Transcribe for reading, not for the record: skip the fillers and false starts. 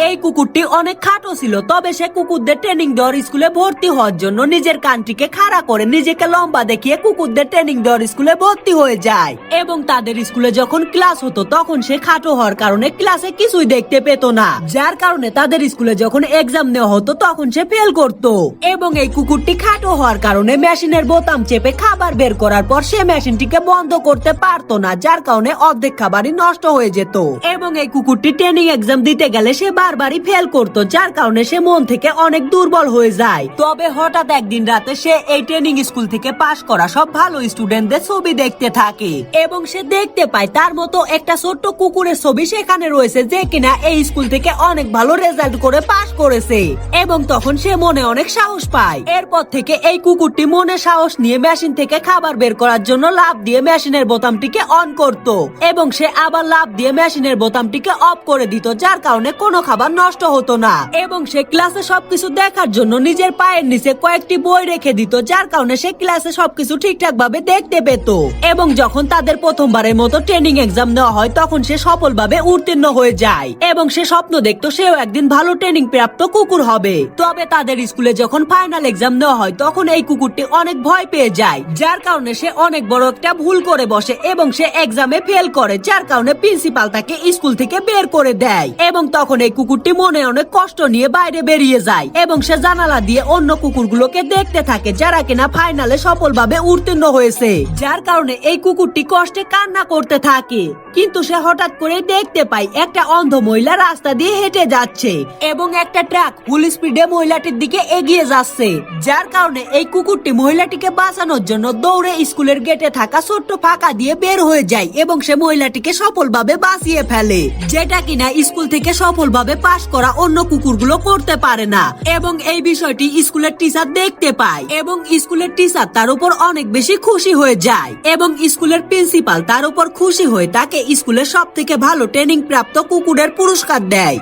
এই কুকুরটি অনেক খাটো ছিল, তবে সে কুকুরদের ট্রেনিং দেওয়ার স্কুলে ভর্তি হওয়ার জন্য নিজের কানটিকে খাড়া করে নিজেকে লম্বা দেখিয়ে কুকুরদের ট্রেনিং দেওয়ার স্কুলে ভর্তি হয়ে যায়। এবং তাদের স্কুলে যখন ক্লাস হতো তখন সে খাটো হওয়ার কারণে ক্লাসে কিছুই দেখতে পেত না, যার কারণে তাদের স্কুলে যখন এক্সাম নেওয়া হতো তখন সে ফেল করত। এবং এই কুকুরটি খাটো হওয়ার কারণে মেশিনের বোতাম চেপে খাবার বের করার পর সে মেশিনটিকে বন্ধ করতে পারতো না, যার কারণে অর্ধেক খাবারই নষ্ট হয়ে যেত। এবং এই কুকুরটি ট্রেনিং এক্সাম দিতে গেলে সে বারবারই ফেল করতো, যার কারণে সে মন থেকে অনেক দুর্বল হয়ে যায়। তবে হঠাৎ একদিন রাতে সে এই ট্রেনিং স্কুল থেকে পাশ করা সব ভালো স্টুডেন্টদের ছবি দেখতে থাকে এবং সে দেখতে পায় তার মতো একটা ছোট্ট কুকুরের ছবি সেখানে রয়েছে, যে কিনা এই স্কুল থেকে অনেক ভালো রেজাল্ট করে পাশ করেছে। এবং তখন সে মনে অনেক সাহস পায়। এরপর থেকে এই কুকুরটি মনে সাহস নিয়ে মেশিন থেকে খাবার বের করার জন্য লাফ দিয়ে মেশিনের বোতামটিকে অন করত এবং সে আবার লাফ দিয়ে মেশিনের বোতামটিকে অফ করে দিত, যার কারণে কোনো খাবার নষ্ট হতো না। এবং সে ক্লাসে সবকিছু দেখার জন্য নিজের পায়ের নিচে কয়েকটি বই রেখে দিত, যার কারণে সে ক্লাসে সবকিছু ঠিকঠাক ভাবে দেখতে পেত। এবং যখন তাদের প্রথমবারের মতো ট্রেনিং এক্সাম নেওয়া হয় তখন সে সফলভাবে উত্তীর্ণ হয়ে যায় এবং সে স্বপ্ন দেখতো সেও একদিন ভালো ট্রেনিং প্রাপ্ত কুকুর হবে। তবে তাদের স্কুলে যখন ফাইনাল এক্সাম নেওয়া হয় তখন এই কুকুরটি অনেক ভয় পেয়ে যায়, যার কারণে সে অনেক বড় একটা ভুল করে বসে এবং সে এক্সামে ফেল করে, যার কারণে প্রিন্সিপাল তাকে স্কুল থেকে বের করে দেয়। এবং তখন এই কুকুরটি মনে অনেক কষ্ট নিয়ে বাইরে বেরিয়ে যায় এবং সে জানালা দিয়ে অন্য কুকুরগুলোকে দেখতে থাকে যারা কিনা ফাইনালে সফলভাবে উত্তীর্ণ হয়েছে, যার কারণে এই কুকুরটি কষ্টে কান্না করতে থাকে। কিন্তু সে হঠাৎ করে দেখতে পায় একটা অন্ধ মহিলা রাস্তা দিয়ে হেঁটে যাচ্ছে এবং একটা ট্রাক ফুল স্পিডে মহিলাটির দিকে এগিয়ে যাচ্ছে, যার কারণে এই কুকুরটি মহিলাটিকে বাঁচানোর জন্য দৌড়ে স্কুলের গেটে থাকা ছোট্ট ফাঁকা দিয়ে বের হয়ে যায় এবং সে মহিলাটিকে সফলভাবে বাঁচিয়ে ফেলে, যেটা কিনা স্কুল থেকে সফলভাবে পাশ করা অন্য কুকুরগুলো করতে পারে না। এবং এই বিষয়টি স্কুলের টিচার দেখতে পায় এবং স্কুলের টিচার তার উপর অনেক বেশি খুশি হয়ে যায় এবং স্কুলের প্রিন্সিপাল তার উপর খুশি হয়ে তাকে স্কুলের সব থেকে ভালো ট্রেনিং প্রাপ্ত কুকুরের পুরস্কার দেয়।